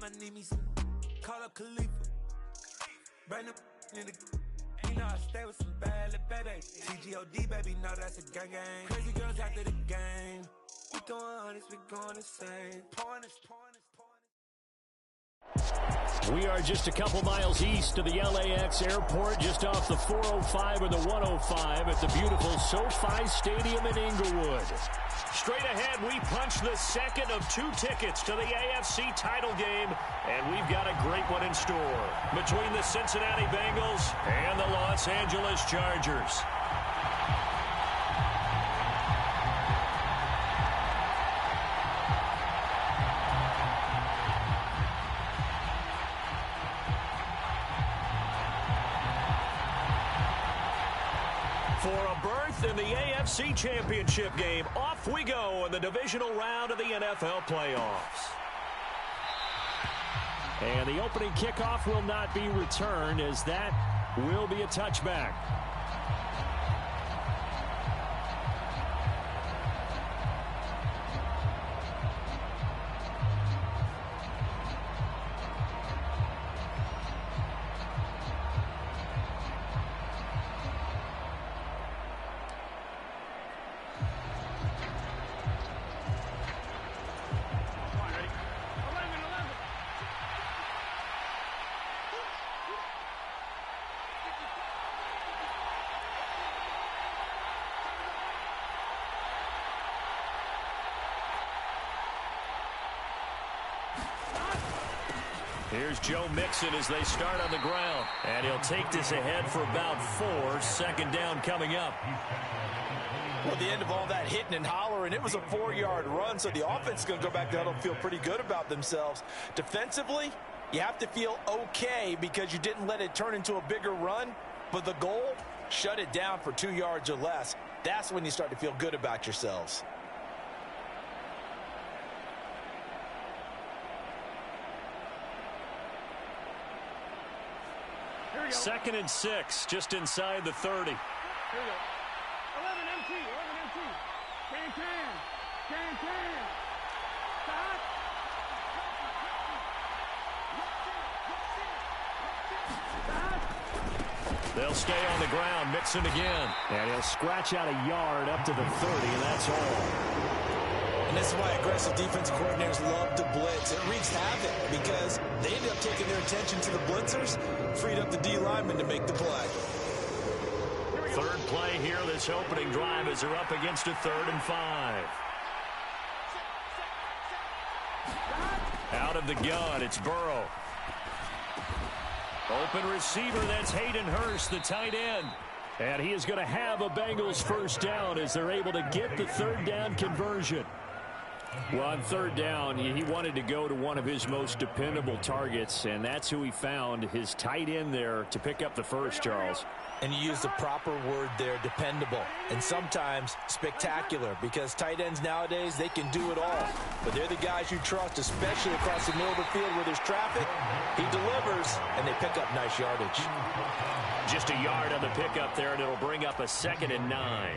I need me some. Call up Khalifa. Brand new in the. You know I stay with some bad little baby. TGOD, baby, know that's a gang gang. Crazy girls after the game. We throwing hundreds, we going insane. We are just a couple miles east of the LAX airport, just off the 405 or the 105 at the beautiful SoFi Stadium in Inglewood. Straight ahead, we punch the second of 2 tickets to the AFC title game, and we've got a great one in store between the Cincinnati Bengals and the Los Angeles Chargers. For a berth in the AFC Championship game, off we go in the divisional round of the NFL playoffs. And the opening kickoff will not be returned, as that will be a touchback. Here's Joe Mixon as they start on the ground. And he'll take this ahead for about 4. Second down coming up. Well, the end of all that hitting and hollering, it was a 4-yard run, so the offense is going to go back to huddle and feel pretty good about themselves. Defensively, you have to feel okay because you didn't let it turn into a bigger run. But the goal, shut it down for 2 yards or less. That's when you start to feel good about yourselves. Second and 6, just inside the 30. Here we go. 11 MT. Can. Stop. They'll stay on the ground. Mixon again. And he'll scratch out a yard up to the 30, and that's all. And this is why aggressive defensive coordinators love to blitz. It wreaks havoc because they end up taking their attention to the blitzers, freed up the D lineman to make the play. Third play here, this opening drive, as they're up against a 3rd and 5. Out of the gun, it's Burrow. Open receiver, that's Hayden Hurst, the tight end. And he is going to have a Bengals first down as they're able to get the 3rd down conversion. Well, on 3rd down, he wanted to go to one of his most dependable targets, and that's who he found, his tight end there, to pick up the first, Charles. And you use the proper word there, dependable, and sometimes spectacular, because tight ends nowadays, they can do it all. But they're the guys you trust, especially across the middle of the field where there's traffic. He delivers, and they pick up nice yardage. Just a yard on the pickup there, and it'll bring up a 2nd and 9.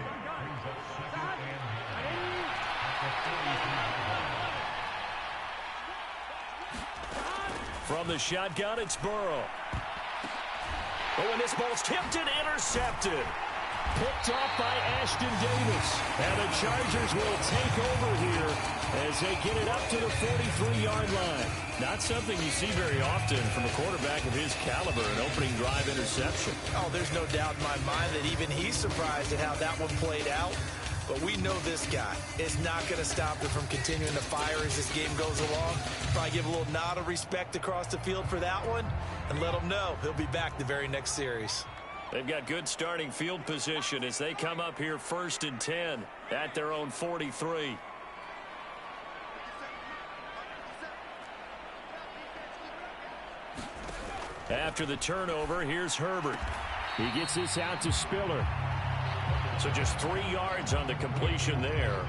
From the shotgun, it's Burrow. Oh, and this ball's tipped and intercepted. Picked off by Ashton Davis. And the Chargers will take over here as they get it up to the 43-yard line. Not something you see very often from a quarterback of his caliber, an opening drive interception. Oh, there's no doubt in my mind that even he's surprised at how that one played out. But we know this guy is not going to stop him from continuing to fire as this game goes along. Probably give a little nod of respect across the field for that one and let him know he'll be back the very next series. They've got good starting field position as they come up here 1st and 10 at their own 43. After the turnover, here's Herbert. He gets this out to Spiller. So just 3 yards on the completion there,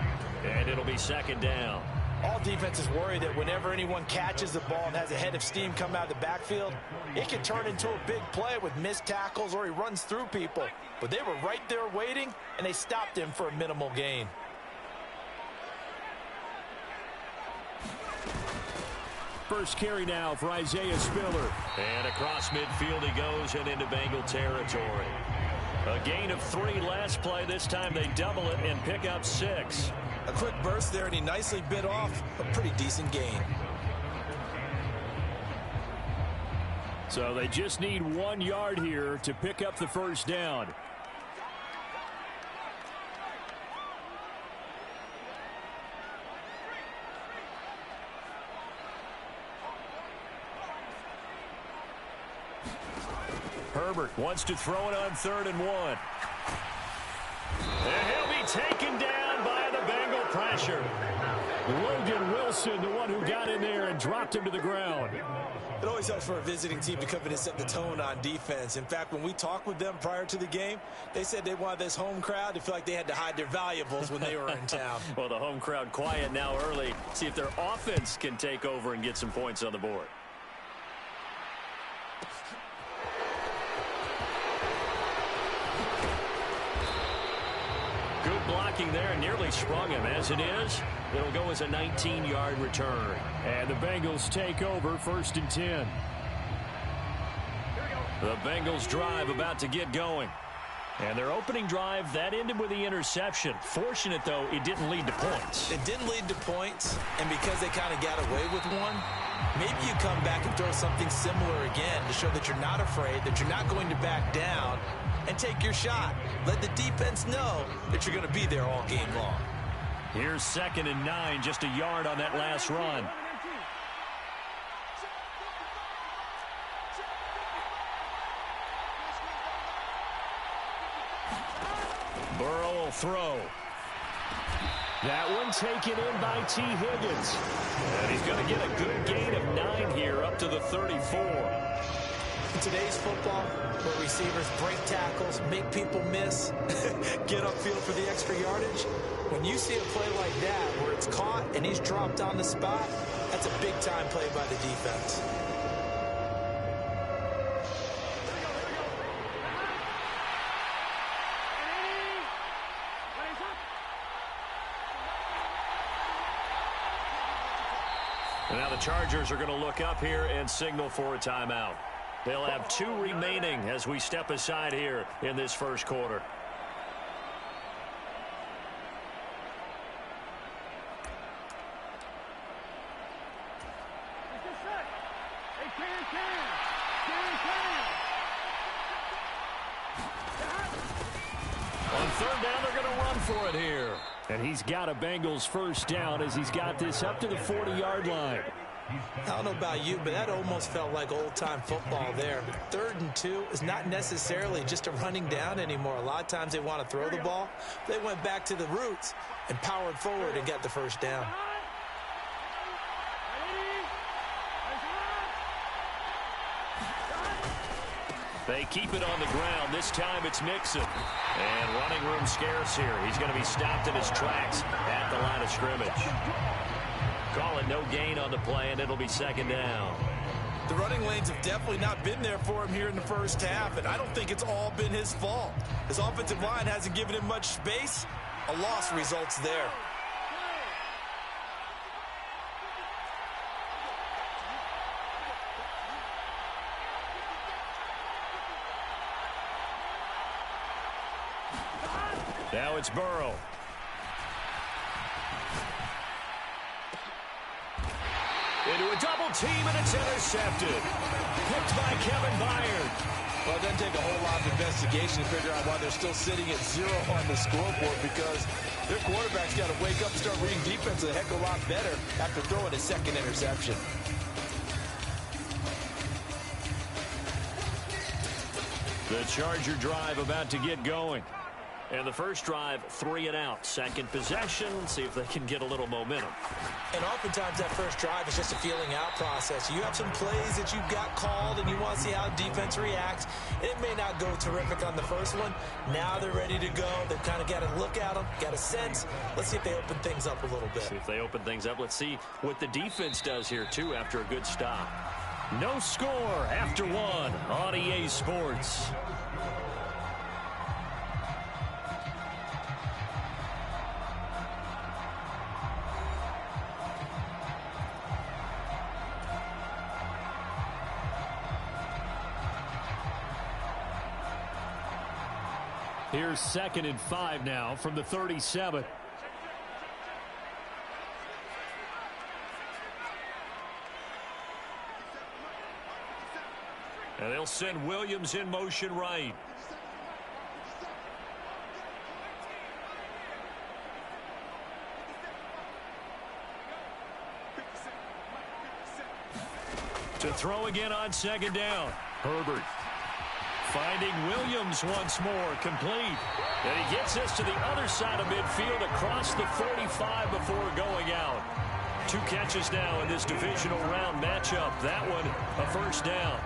and it'll be 2nd down. All defenses worry that whenever anyone catches the ball and has a head of steam come out of the backfield, it can turn into a big play with missed tackles or he runs through people. But they were right there waiting, and they stopped him for a minimal gain. first carry now for Isaiah Spiller. And across midfield he goes and into Bengal territory. A gain of 3 last play. This time they double it and pick up 6. A quick burst there, and he nicely bit off a pretty decent gain. So they just need 1 yard here to pick up the first down. Herbert wants to throw it on 3rd and 1. And he'll be taken down by the Bengal pressure. Logan Wilson, the one who got in there and dropped him to the ground. It always helps for a visiting team to come in and set the tone on defense. In fact, when we talked with them prior to the game, they said they wanted this home crowd to feel like they had to hide their valuables when they were in town. Well, the home crowd quiet now early. See if their offense can take over and get some points on the board. Good blocking there, nearly sprung him. As it is, it'll go as a 19-yard return. And the Bengals take over 1st and 10. The Bengals drive about to get going. And their opening drive, that ended with the interception. Fortunate, though, it didn't lead to points. It didn't lead to points, and because they kind of got away with one, maybe you come back and throw something similar again to show that you're not afraid, that you're not going to back down, and take your shot. Let the defense know that you're going to be there all game long. Here's 2nd and 9, just a yard on that last run. Burrow will throw. That one taken in by T. Higgins. And he's going to get a good gain of 9 here up to the 34. In today's football, where receivers break tackles, make people miss, get upfield for the extra yardage, when you see a play like that where it's caught and he's dropped on the spot, that's a big-time play by the defense. And now the Chargers are going to look up here and signal for a timeout. They'll have 2 remaining as we step aside here in this first quarter. On 3rd down, they're going to run for it here. And he's got a Bengals first down as he's got this up to the 40-yard line. I don't know about you, but that almost felt like old-time football there. 3rd and 2 is not necessarily just a running down anymore. A lot of times they want to throw the ball. They went back to the roots and powered forward and got the first down. They keep it on the ground. This time it's Mixon. And running room scarce here. He's going to be stopped in his tracks at the line of scrimmage. Call it no gain on the play, and it'll be 2nd down. The running lanes have definitely not been there for him here in the first half, and I don't think it's all been his fault. His offensive line hasn't given him much space. A loss results there. Now it's Burrow. Into a double team, and it's intercepted. Picked by Kevin Byard. Well, it doesn't take a whole lot of investigation to figure out why they're still sitting at 0 on the scoreboard, because their quarterback's got to wake up and start reading defense a heck of a lot better after throwing his 2nd interception. The Charger drive about to get going. And the first drive, 3 and out. Second possession, see if they can get a little momentum. And oftentimes that first drive is just a feeling out process. You have some plays that you've got called and you want to see how defense reacts. It may not go terrific on the first one. Now they're ready to go. They've kind of got to look at them, got a sense. Let's see if they open things up a little bit. See if they open things up. Let's see what the defense does here, too, after a good stop. No score after 1 on EA Sports. Here's 2nd and 5 now from the 37. And they'll send Williams in motion right. To throw again on 2nd down. Herbert finding Williams once more, complete. And he gets this to the other side of midfield across the 45 before going out. 2 catches now in this divisional round matchup. That one a first down.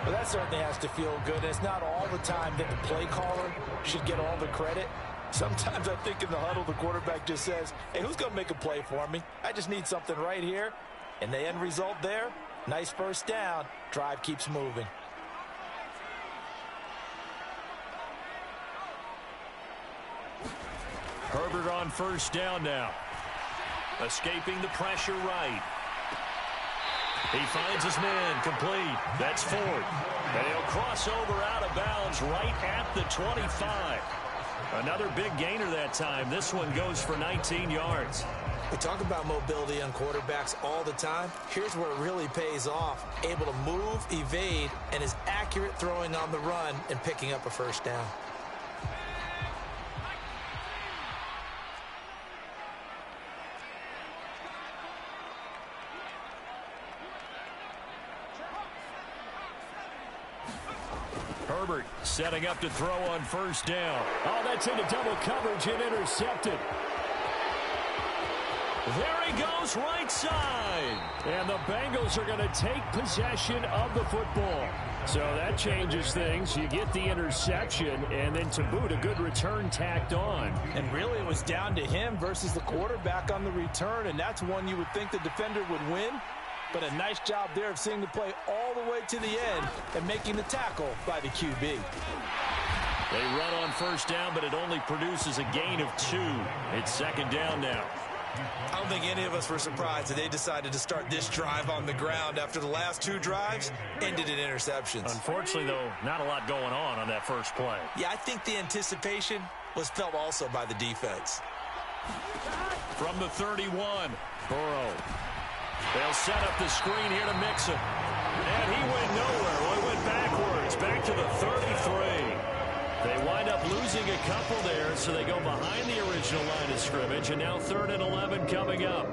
Well, that certainly has to feel good. It's not all the time that the play caller should get all the credit. Sometimes I think in the huddle, the quarterback just says, hey, who's going to make a play for me? I just need something right here. And the end result there, nice first down. Drive keeps moving. Herbert on first down now. Escaping the pressure right. He finds his man, complete. That's Ford. And he'll cross over out of bounds right at the 25. Another big gainer that time. This one goes for 19 yards. We talk about mobility on quarterbacks all the time. Here's where it really pays off. Able to move, evade, and is accurate throwing on the run and picking up a first down. Herbert setting up to throw on first down. Oh, that's into double coverage and intercepted. There he goes, right side. And the Bengals are going to take possession of the football. So that changes things. You get the interception, and then to boot, a good return tacked on. And really, it was down to him versus the quarterback on the return, and that's one you would think the defender would win. But a nice job there of seeing the play all the way to the end and making the tackle by the QB. They run on first down, but it only produces a gain of 2. It's 2nd down now. I don't think any of us were surprised that they decided to start this drive on the ground after the last 2 drives ended in interceptions. Unfortunately, though, not a lot going on that first play. Yeah, I think the anticipation was felt also by the defense. From the 31, Burrow. They'll set up the screen here to Mixon. And he went nowhere. Well, he went backwards, back to the 33. They wind up losing a couple there, so they go behind the original line of scrimmage, and now 3rd and 11 coming up.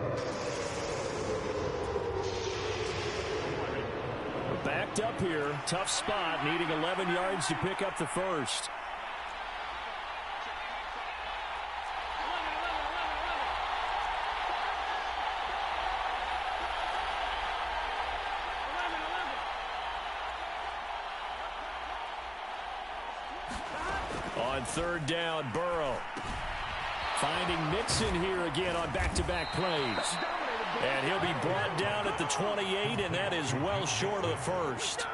Backed up here, tough spot, needing 11 yards to pick up the first. On 3rd down, Burrow. Finding Mixon here again on back-to-back plays. And he'll be brought down at the 28, and that is well short of the first.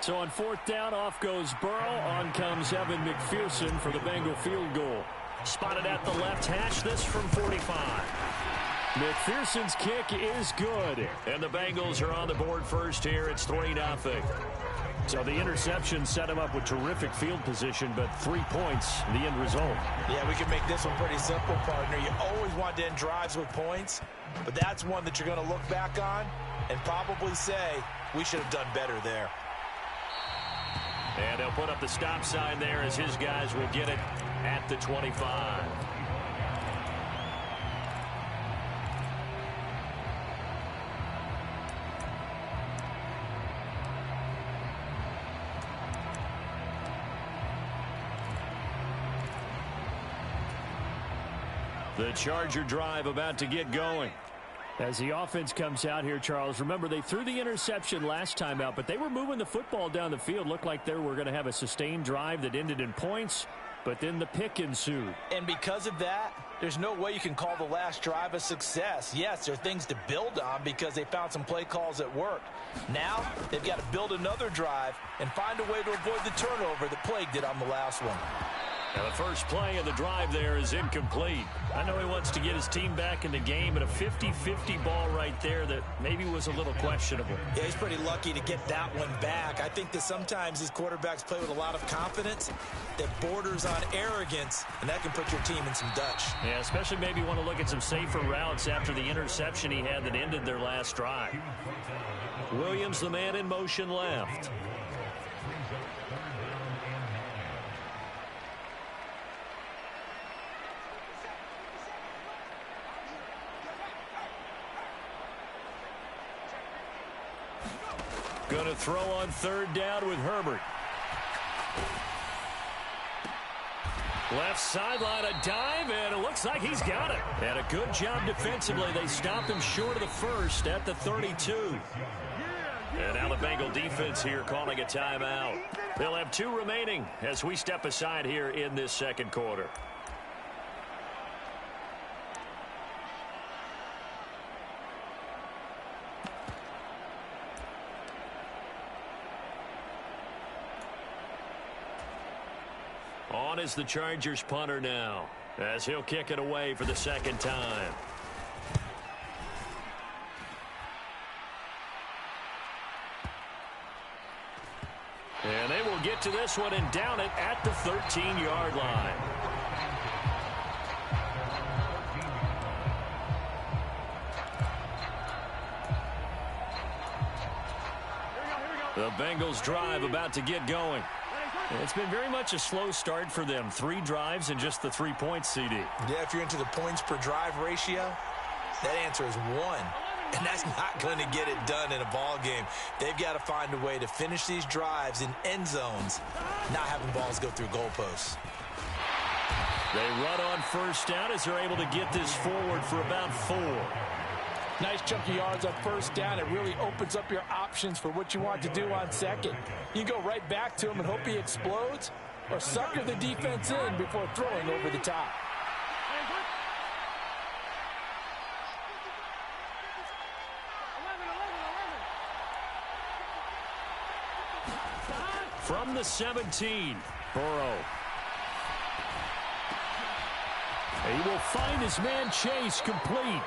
So on 4th down, off goes Burrow. On comes Evan McPherson for the Bengal field goal. Spotted at the left hash, this from 45. McPherson's kick is good. And the Bengals are on the board first here. It's 3-0. So the interception set him up with terrific field position, but 3 points, the end result. Yeah, we can make this one pretty simple, partner. You always want to end drives with points, but that's one that you're going to look back on and probably say, we should have done better there. And they'll put up the stop sign there as his guys will get it at the 25. The Charger drive about to get going. As the offense comes out here, Charles, remember they threw the interception last time out, but they were moving the football down the field. Looked like they were going to have a sustained drive that ended in points, but then the pick ensued. And because of that, there's no way you can call the last drive a success. Yes, there are things to build on because they found some play calls that worked. Now, they've got to build another drive and find a way to avoid the turnover that plagued it on the last one. Now the first play of the drive there is incomplete. I know he wants to get his team back in the game, but a 50-50 ball right there that maybe was a little questionable. Yeah, he's pretty lucky to get that one back. I think that sometimes these quarterbacks play with a lot of confidence that borders on arrogance, and that can put your team in some Dutch. Yeah, especially maybe want to look at some safer routes after the interception he had that ended their last drive. Williams, the man in motion left. Going to throw on third down with Herbert. Left sideline, a dive, and it looks like he's got it. And a good job defensively. They stopped him short of the first at the 32. And now the Bengal defense here calling a timeout. They'll have 2 remaining as we step aside here in this second quarter. On is the Chargers punter now, as he'll kick it away for the second time. And they will get to this one and down it at the 13-yard line. The Bengals drive about to get going. It's been very much a slow start for them. 3 drives and just the 3 points, CD. Yeah, if you're into the points per drive ratio, that answer is 1. And that's not going to get it done in a ball game. They've got to find a way to finish these drives in end zones, not having balls go through goalposts. They run on first down as they're able to get this forward for about 4. Nice chunky yards on first down. It really opens up your options for what you want to do on second. You go right back to him and hope he explodes, or sucker the defense in before throwing over the top. From the 17, Burrow. He will find his man Chase complete.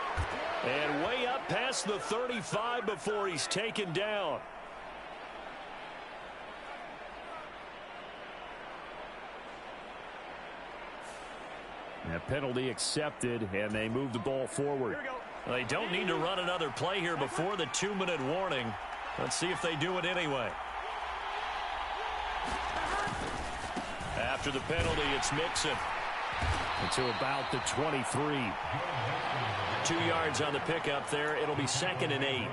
And way up past the 35 before he's taken down. That penalty accepted, and they move the ball forward. They don't need to run another play here before the 2-minute warning. Let's see if they do it anyway. After the penalty, it's Mixon. To about the 23. 2 yards on the pickup there. It'll be 2nd and 8.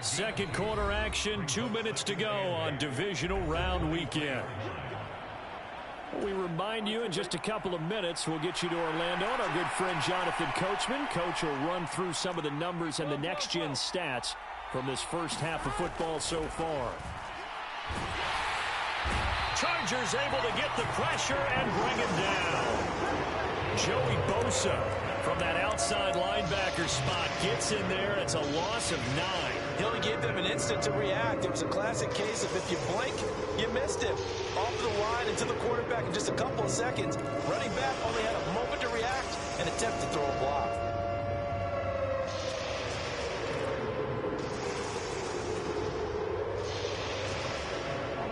Second quarter action. 2 minutes to go on divisional round weekend. We remind you in just a couple of minutes we'll get you to Orlando and our good friend Jonathan Coachman. Coach will run through some of the numbers and the next-gen stats from this first half of football so far. Chargers able to get the pressure and bring him down. Joey Bosa from that outside linebacker spot gets in there. It's a loss of 9. He only gave them an instant to react. It was a classic case of if you blink, you missed him. Off the line and to the quarterback in just a couple of seconds. Running back only had a moment to react and attempt to throw a block.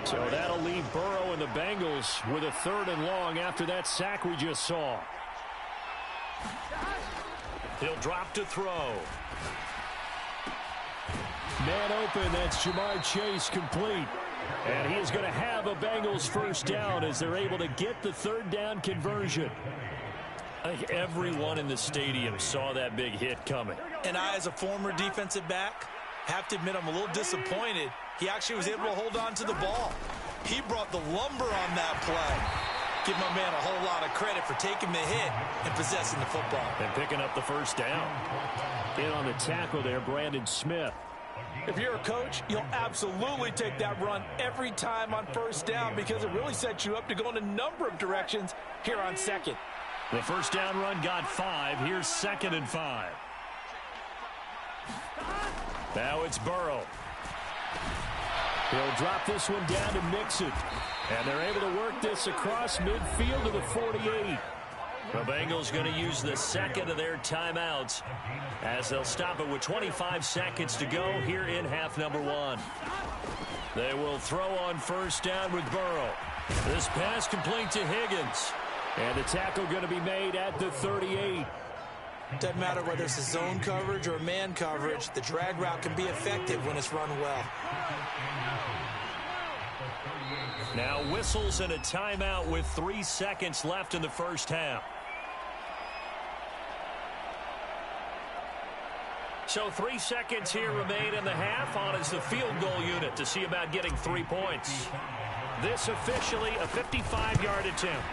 So that'll leave Burrow and the Bengals with a 3rd and long after that sack we just saw. He'll drop to throw. Man open, that's Jamar Chase complete. And he is going to have a Bengals first down as they're able to get the 3rd down conversion. I think everyone in the stadium saw that big hit coming. And I, as a former defensive back, have to admit I'm a little disappointed. He actually was able to hold on to the ball. He brought the lumber on that play. Give my man a whole lot of credit for taking the hit and possessing the football. And picking up the first down. In on the tackle there, Brandon Smith. If you're a coach, you'll absolutely take that run every time on first down because it really sets you up to go in a number of directions here on second. The first down run got 5. Here's 2nd and 5. Now it's Burrow. He'll drop this one down to Mixon. And they're able to work this across midfield to the 48. The Bengals going to use the second of their timeouts as they'll stop it with 25 seconds to go here in half number 1. They will throw on first down with Burrow. This pass complete to Higgins. And the tackle going to be made at the 38. Doesn't matter whether it's a zone coverage or man coverage, the drag route can be effective when it's run well. Now whistles and a timeout with 3 seconds left in the first half. So 3 seconds here remain in the half. On is the field goal unit to see about getting 3 points. This officially a 55-yard attempt.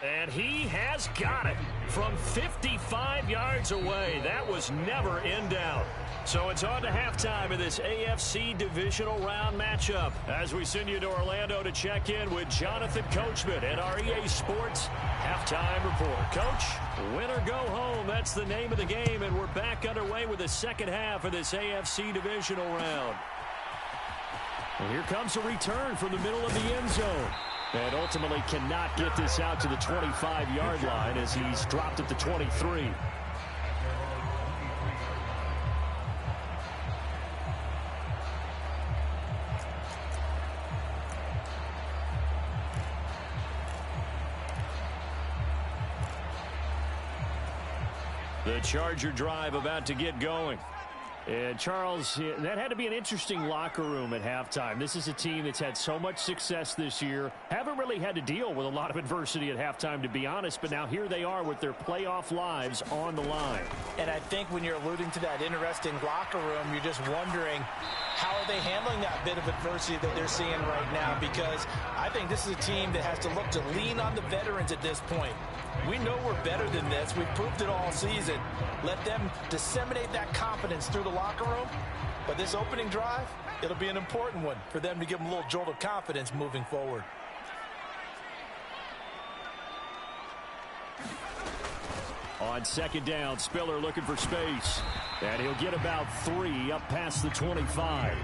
And he has got it from 55 yards away. That was never in doubt. So it's on to halftime of this AFC divisional round matchup as we send you to Orlando to check in with Jonathan Coachman at our EA Sports Halftime Report. Coach, win or go home, that's the name of the game, and we're back underway with the second half of this AFC divisional round. And here comes a return from the middle of the end zone. And ultimately cannot get this out to the 25-yard line as he's dropped at the 23. The Charger drive about to get going. And Charles, that had to be an interesting locker room at halftime. This is a team that's had so much success this year. Haven't really had to deal with a lot of adversity at halftime, to be honest. But now here they are with their playoff lives on the line. And I think when you're alluding to that interesting locker room, you're just wondering how are they handling that bit of adversity that they're seeing right now? Because I think this is a team that has to look to lean on the veterans at this point. We know we're better than this. We've proved it all season. Let them disseminate that confidence through the locker room. But this opening drive, it'll be an important one for them to give them a little jolt of confidence moving forward. On second down, Spiller looking for space. And he'll get about 3 up past the 25.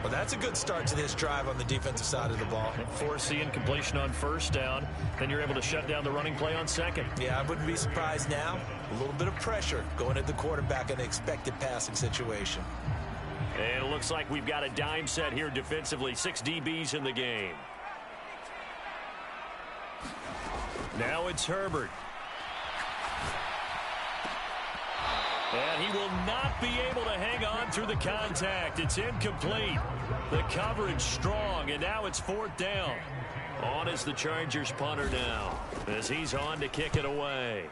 Well, that's a good start to this drive on the defensive side of the ball. Force the incompletion on first down. Then you're able to shut down the running play on second. Yeah, I wouldn't be surprised now. A little bit of pressure going at the quarterback in an expected passing situation. And it looks like we've got a dime set here defensively. 6 DBs in the game. Now it's Herbert. And he will not be able to hang on through the contact. It's incomplete. The coverage strong, and now it's 4th down. On is the Chargers punter now as he's on to kick it away.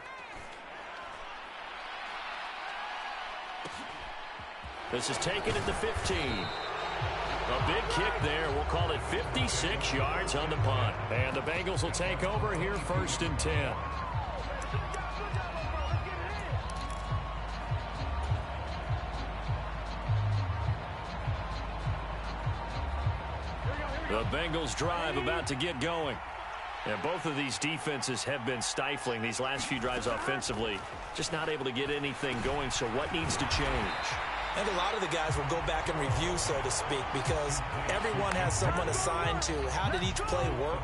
This is taken at the 15. A big kick there. We'll call it 56 yards on the punt. And the Bengals will take over here 1st and 10. The Bengals drive about to get going. And both of these defenses have been stifling these last few drives offensively. Just not able to get anything going, so what needs to change? I think a lot of the guys will go back and review, so to speak, because everyone has someone assigned to how did each play work.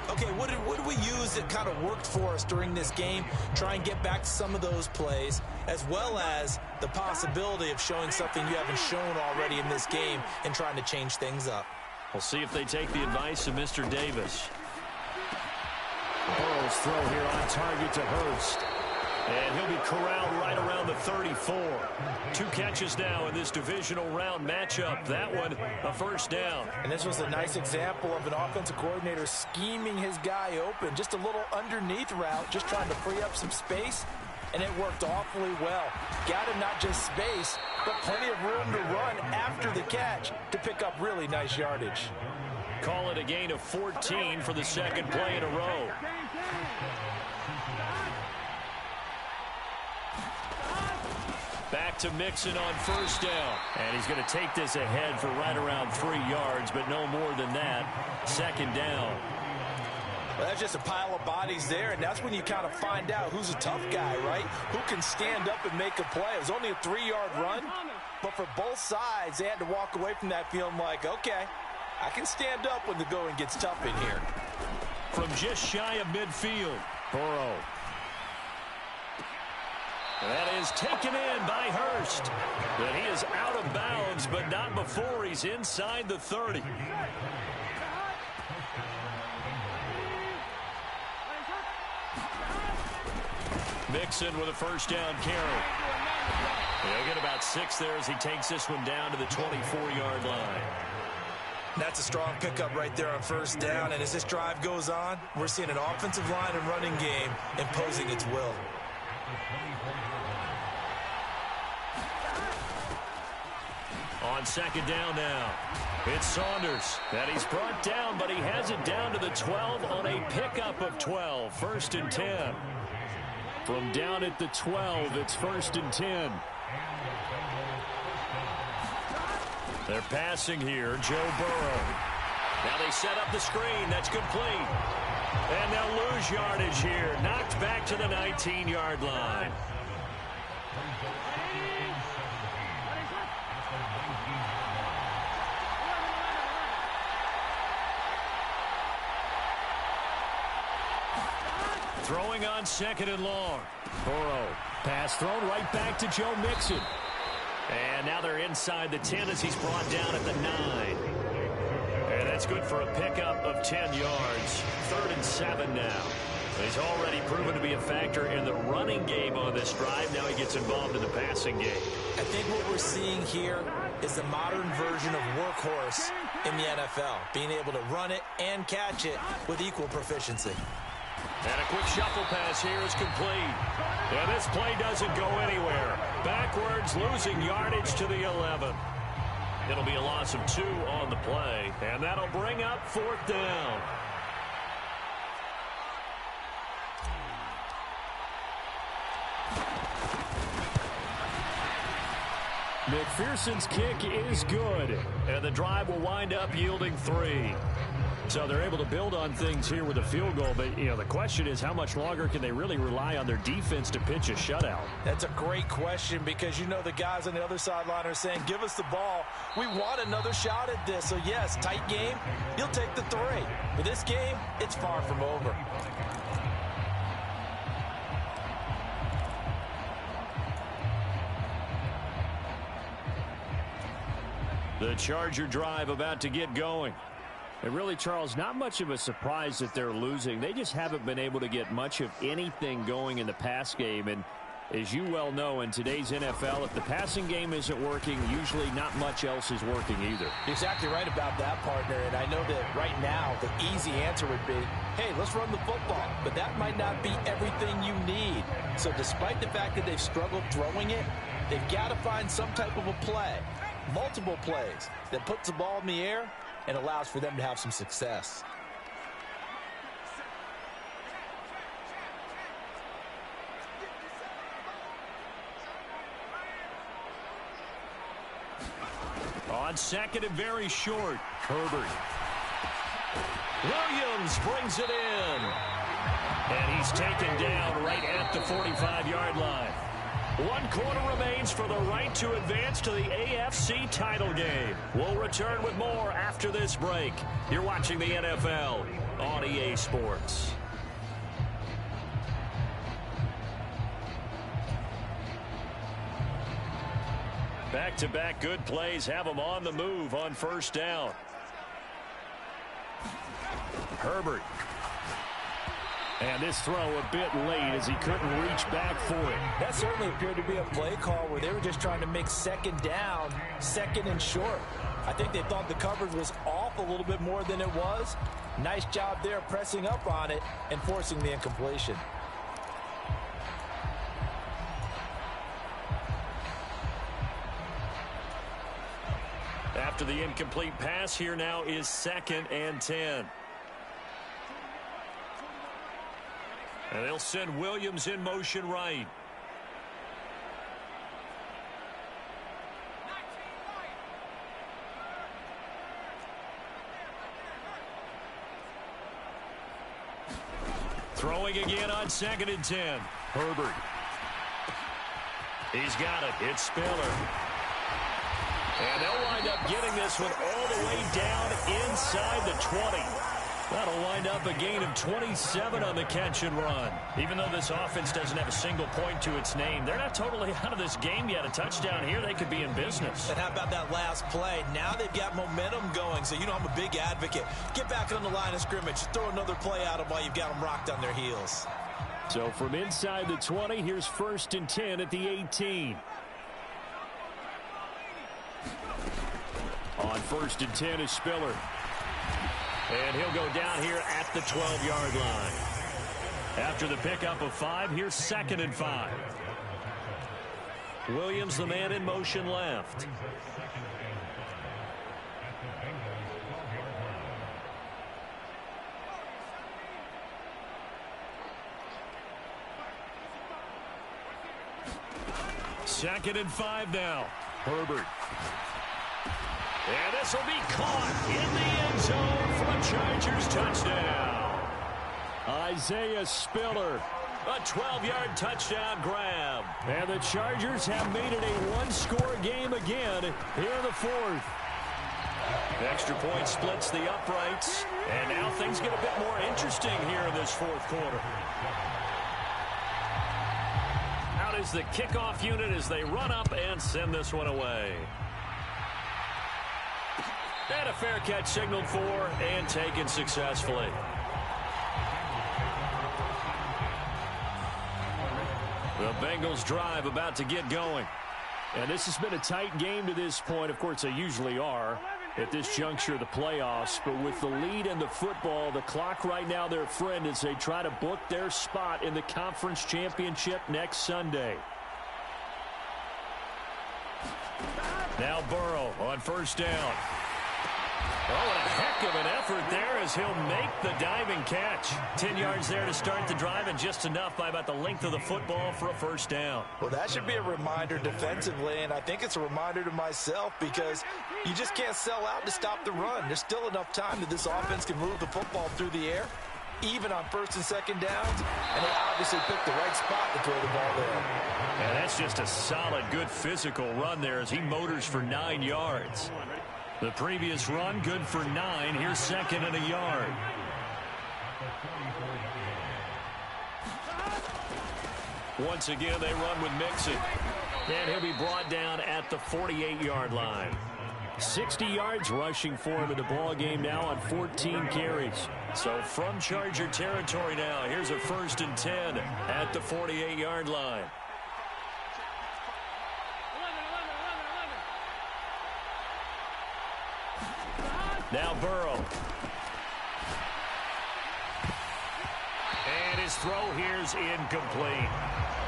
Okay, what did we use that kind of worked for us during this game? Try and get back to some of those plays, as well as the possibility of showing something you haven't shown already in this game and trying to change things up. We'll see if they take the advice of Mr. Davis. Burrow's throw here on target to Hurst. And he'll be corralled right around the 34. 2 catches now in this divisional round matchup. That one, a 1st down. And this was a nice example of an offensive coordinator scheming his guy open. Just a little underneath route, just trying to free up some space. And it worked awfully well. Got him not just space, but plenty of room to run after the catch to pick up really nice yardage. Call it a gain of 14 for the second play in a row. Back to Mixon on 1st down. And he's going to take this ahead for right around 3 yards, but no more than that. 2nd down. Well, that's just a pile of bodies there, and that's when you kind of find out who's a tough guy, right? Who can stand up and make a play. It was only a 3-yard run, but for both sides, they had to walk away from that feeling like, okay, I can stand up when the going gets tough in here. From just shy of midfield, Burrow. That is taken in by Hurst. But he is out of bounds, but not before he's inside the 30. Mixon with a first down carry. He'll get about 6 there as he takes this one down to the 24-yard line. That's a strong pickup right there on first down, and as this drive goes on, we're seeing an offensive line and running game imposing its will. On second down now, it's Saunders. And he's brought down, but he has it down to the 12 on a pickup of 12. First and 10. From down at the 12, it's first and 10. They're passing here, Joe Burrow. Now they set up the screen. That's complete. And they'll lose yardage here. Knocked back to the 19-yard line. Throwing on second and long. Burrow. Pass thrown right back to Joe Mixon. And now they're inside the 10 as he's brought down at the 9. And that's good for a pickup of 10 yards. 3rd and 7 now. He's already proven to be a factor in the running game on this drive. Now he gets involved in the passing game. I think what we're seeing here is the modern version of workhorse in the NFL. Being able to run it and catch it with equal proficiency. And a quick shuffle pass here is complete. And this play doesn't go anywhere. Backwards, losing yardage to the 11. It'll be a loss of 2 on the play. And that'll bring up 4th down. McPherson's kick is good. And the drive will wind up yielding 3. So they're able to build on things here with a field goal. But, you know, the question is how much longer can they really rely on their defense to pitch a shutout? That's a great question because, you know, the guys on the other sideline are saying, give us the ball. We want another shot at this. So, yes, tight game. You'll take the 3. But this game, it's far from over. The Charger drive about to get going. And really, Charles, not much of a surprise that they're losing. They just haven't been able to get much of anything going in the pass game. And as you well know, in today's NFL, if the passing game isn't working, usually not much else is working either. You're exactly right about that, partner. And I know that right now the easy answer would be, hey, let's run the football. But that might not be everything you need. So despite the fact that they've struggled throwing it, they've got to find some type of a play, multiple plays, that puts the ball in the air and allows for them to have some success. On second and very short, Herbert. Williams brings it in. And he's taken down right at the 45-yard line. 1 quarter remains for the right to advance to the AFC title game. We'll return with more after this break. You're watching the NFL on EA Sports. Back-to-back good plays have them on the move on first down. Herbert. And this throw a bit late as he couldn't reach back for it. That certainly appeared to be a play call where they were just trying to make second down, second and short. I think they thought the coverage was off a little bit more than it was. Nice job there pressing up on it and forcing the incompletion. After the incomplete pass, here now is 2nd and 10. And they'll send Williams in motion right. Throwing again on 2nd and 10. Herbert. He's got it. It's Spiller. And they'll wind up getting this one all the way down inside the 20. That'll wind up a gain of 27 on the catch and run. Even though this offense doesn't have a single point to its name, they're not totally out of this game yet. A touchdown here, they could be in business. And how about that last play? Now they've got momentum going, so you know I'm a big advocate. Get back on the line of scrimmage. Throw another play at them while you've got them rocked on their heels. So from inside the 20, here's 1st and 10 at the 18. On 1st and 10 is Spiller. And he'll go down here at the 12-yard line. After the pickup of 5, here's 2nd and 5. Williams, the man in motion left. Second and 5 now. Herbert. And this will be caught in the end zone for a Chargers touchdown. Isaiah Spiller, a 12-yard touchdown grab. And the Chargers have made it a one-score game again here in the 4th. Extra point splits the uprights. And now things get a bit more interesting here in this 4th quarter. Out is the kickoff unit as they run up and send this one away. And a fair catch signaled for and taken successfully. The Bengals drive about to get going. And this has been a tight game to this point. Of course, they usually are at this juncture of the playoffs. But with the lead in the football, the clock right now their friend as they try to book their spot in the conference championship next Sunday. Now Burrow on 1st down. Oh, and a heck of an effort there as he'll make the diving catch. 10 yards there to start the drive and just enough by about the length of the football for a 1st down. Well, that should be a reminder defensively, and I think it's a reminder to myself because you just can't sell out to stop the run. There's still enough time that this offense can move the football through the air, even on 1st and 2nd downs, and they obviously picked the right spot to throw the ball there. And that's just a solid, good physical run there as he motors for 9 yards. The previous run, good for 9. Here's 2nd and a yard. Once again, they run with Mixon. And he'll be brought down at the 48-yard line. 60 yards rushing for him in the ball game now on 14 carries. So from Charger territory now, here's a 1st and 10 at the 48-yard line. Now Burrow. And his throw here's incomplete.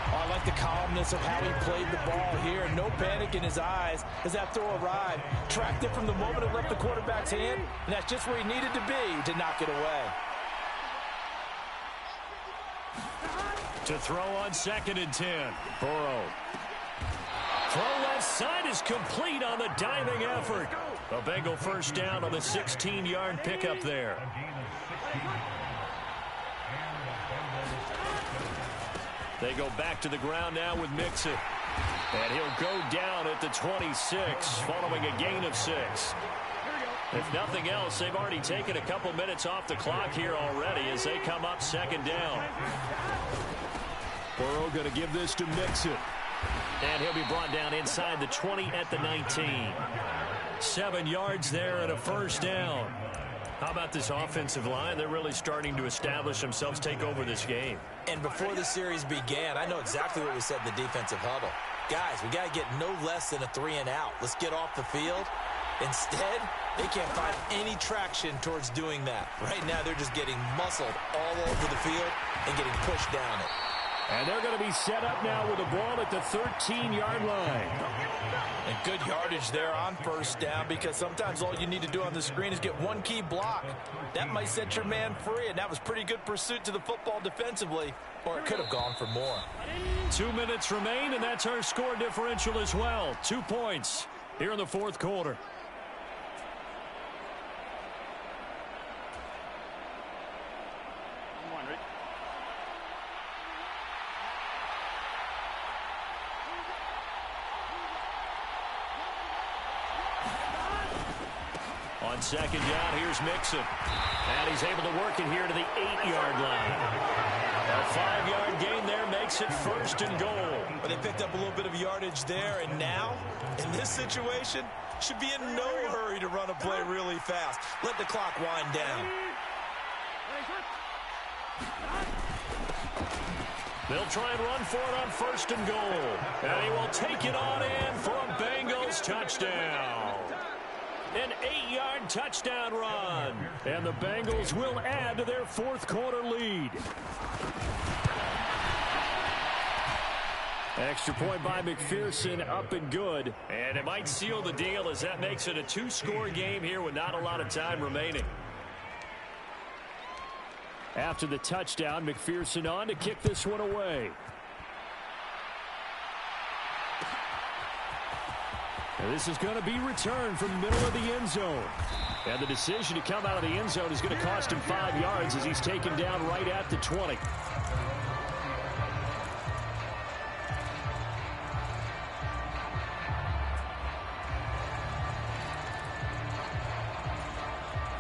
Oh, I like the calmness of how he played the ball here. No panic in his eyes as that throw arrived. Tracked it from the moment it left the quarterback's hand, and that's just where he needed to be to knock it away. To throw on 2nd and 10. Burrow. Throw left side is complete on the diving effort. A Bengal 1st down on the 16-yard pickup there. They go back to the ground now with Mixon. And he'll go down at the 26 following a gain of 6. If nothing else, they've already taken a couple minutes off the clock here already as they come up 2nd down. Burrow going to give this to Mixon. And he'll be brought down inside the 20 at the 19. 7 yards there and a 1st down. How about this offensive line? They're really starting to establish themselves, take over this game. And before the series began, I know exactly what we said in the defensive huddle. Guys, we got to get no less than a 3-and-out. Let's get off the field. Instead, they can't find any traction towards doing that. Right now, they're just getting muscled all over the field and getting pushed down it. And they're going to be set up now with the ball at the 13-yard line. And good yardage there on 1st down because sometimes all you need to do on the screen is get one key block. That might set your man free, and that was pretty good pursuit to the football defensively, or it could have gone for more. 2 minutes remain, and that's our score differential as well. 2 points here in the 4th quarter. On second down, here's Mixon. And he's able to work it here to the 8-yard line. A 5-yard gain there makes it 1st and goal. But they picked up a little bit of yardage there, and now, in this situation, should be in no hurry to run a play really fast. Let the clock wind down. They'll try and run for it on 1st and goal. And he will take it on in for a Bengals touchdown. An 8-yard touchdown run. And the Bengals will add to their 4th quarter lead. Extra point by McPherson, up and good. And it might seal the deal as that makes it a 2-score game here with not a lot of time remaining. After the touchdown, McPherson on to kick this one away. And this is going to be returned from the middle of the end zone. And the decision to come out of the end zone is going to cost him 5 yards as he's taken down right at the 20.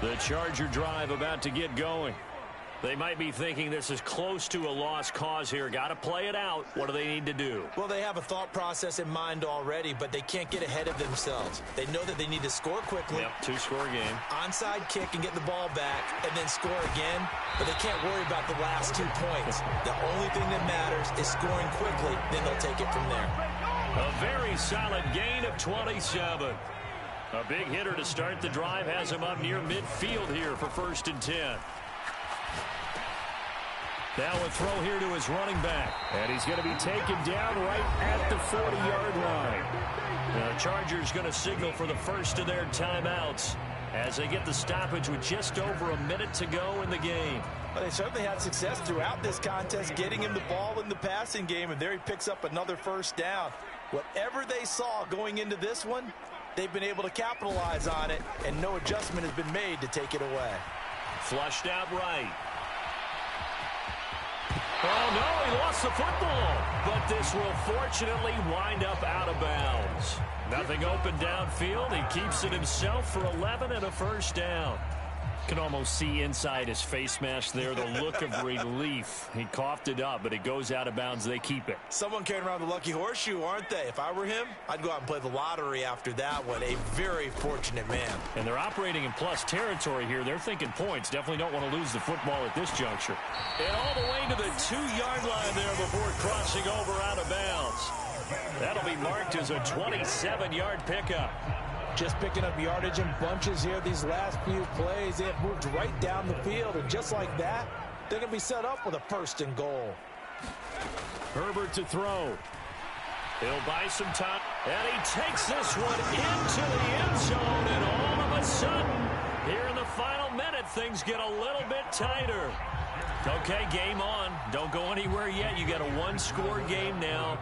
The Charger drive about to get going. They might be thinking this is close to a lost cause here. Got to play it out. What do they need to do? Well, they have a thought process in mind already, but they can't get ahead of themselves. They know that they need to score quickly. Yep, 2-score game. Onside kick and get the ball back and then score again, but they can't worry about the last 2 points. The only thing that matters is scoring quickly, then they'll take it from there. A very solid gain of 27. A big hitter to start the drive has him up near midfield here for 1st and 10. Now a throw here to his running back. And he's going to be taken down right at the 40-yard line. The Chargers going to signal for the first of their timeouts as they get the stoppage with just over a minute to go in the game. Well, they certainly had success throughout this contest, getting him the ball in the passing game, and there he picks up another 1st down. Whatever they saw going into this one, they've been able to capitalize on it, and no adjustment has been made to take it away. Flushed out right. Oh, no, he lost the football. But this will fortunately wind up out of bounds. Nothing open downfield. He keeps it himself for 11 and a 1st down. Can almost see inside his face mask there the look of relief. He coughed it up, but it goes out of bounds. They keep it. Someone carrying around the lucky horseshoe, aren't they? If I were him, I'd go out and play the lottery after that one. A very fortunate man. And they're operating in plus territory here. They're thinking points. Definitely don't want to lose the football at this juncture. And all the way to the 2-yard line there before crossing over out of bounds. That'll be marked as a 27-yard pickup. Just picking up yardage in bunches here these last few plays. They have moved right down the field, and just like that, they're going to be set up with a 1st and goal. Herbert to throw. He'll buy some time, and he takes this one into the end zone, and all of a sudden, here in the final minute, things get a little bit tighter. Okay, game on. Don't go anywhere yet. You got a 1-score game now.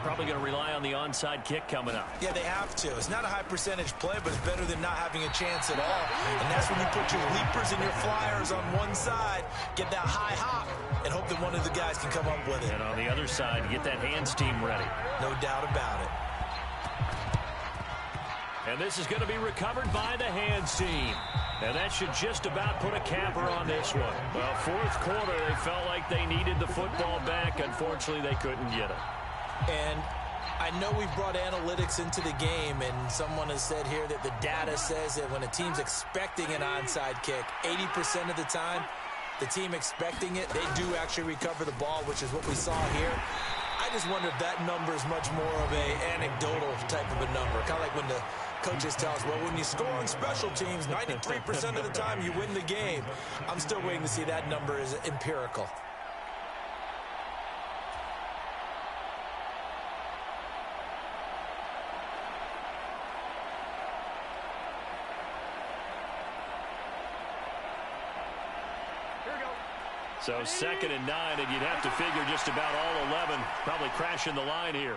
Probably going to rely on the onside kick coming up. Yeah, they have to. It's not a high percentage play, but it's better than not having a chance at all. And that's when you put your leapers and your flyers on one side, get that high hop, and hope that one of the guys can come up with it. And on the other side, get that hands team ready. No doubt about it. And this is going to be recovered by the hands team. And that should just about put a capper on this one. Well, 4th quarter, they felt like they needed the football back. Unfortunately, they couldn't get it. And I know we've brought analytics into the game, and someone has said here that the data says that when a team's expecting an onside kick, 80% of the time, the team expecting it, they do actually recover the ball, which is what we saw here. I just wonder if that number is much more of a anecdotal type of a number. Kind of like when the coaches tell us, well, when you score on special teams, 93% of the time you win the game. I'm still waiting to see that number is empirical. So 2nd and 9, and you'd have to figure just about all 11 probably crashing the line here.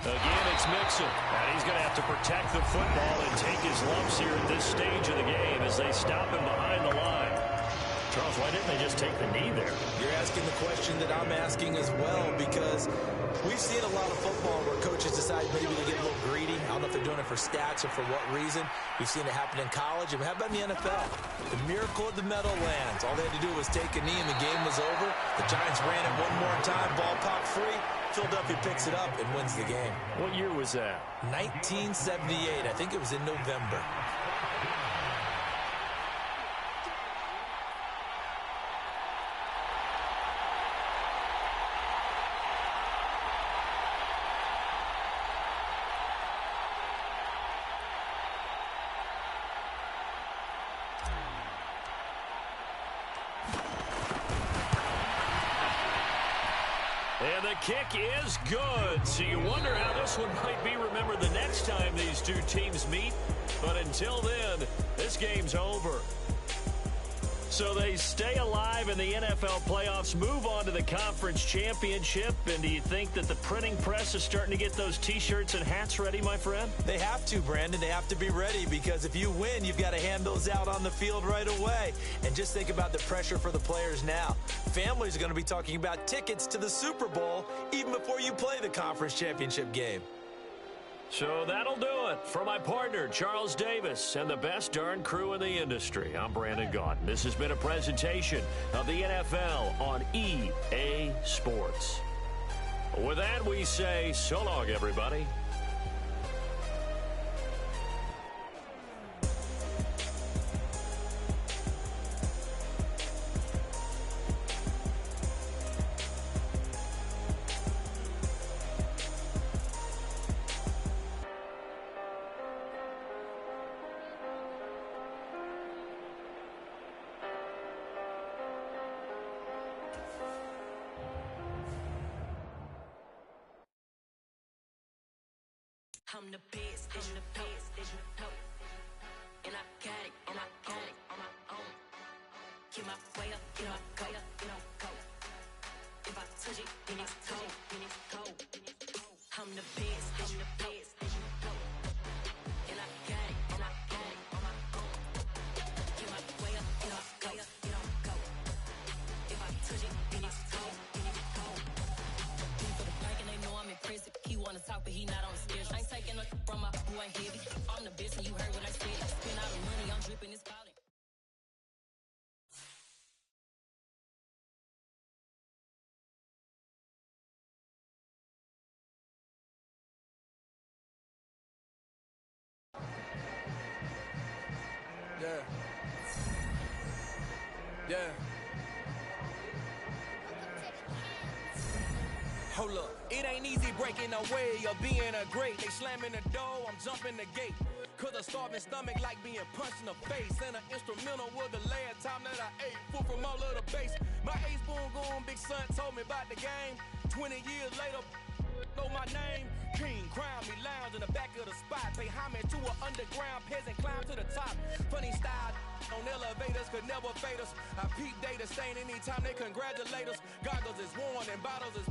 Again, it's Mixon. And he's going to have to protect the football and take his lumps here at this stage of the game as they stop him behind the line. Charles, why didn't they just take the knee there? You're asking the question that I'm asking as well, because we've seen a lot of football where coaches decide maybe to get a little greedy. I don't know if they they're doing it for stats or for what reason. We've seen it happen in college, and how about in the NFL? The miracle of the Meadowlands. All they had to do was take a knee, and the game was over. The Giants ran it one more time, ball popped free. Philadelphia picks it up and wins the game. What year was that? 1978. I think it was in November. And the kick is good. So you wonder how this one might be remembered the next time these two teams meet. But until then, this game's over. So they stay alive in the NFL playoffs, move on to the conference championship. And do you think that the printing press is starting to get those T-shirts and hats ready, my friend? They have to, Brandon. They have to be ready, because if you win, you've got to hand those out on the field right away. And just think about the pressure for the players now. Families are going to be talking about tickets to the Super Bowl even before you play the conference championship game. So that'll do it. For my partner, Charles Davis, and the best darn crew in the industry, I'm Brandon Gaudin. This has been a presentation of the NFL on EA Sports. With that, we say so long, everybody. I'm the best, and I got it, and I own it on my own. Get my way up, get my go, go. If I touch it, then it's cold, I'm the best, and I got it, and I own it on my own. Get my way up, get my go. If I touch it, then it's cold. For the bank and they know I'm impressive. He wanna talk, but he not on the schedule. I ain't taking no from my boy heavy. I'm the best, and you heard what I said. Spend all the money, I'm dripping, it's falling. Yeah. Hold up, it ain't easy breaking away or being a great. They slamming the door, I'm jumping the gate. Cause a starving stomach like being punched in the face. And an instrumental was the last time that I ate. Food from all of the base. My ace boom goon, big son told me about the game. 20 years later, know my name. King, crown me, lounge in the back of the spot. Pay homage to an underground peasant, climb to the top. Funny style on elevators could never fade us. I peep data stain anytime they congratulate us. Goggles is worn and bottles is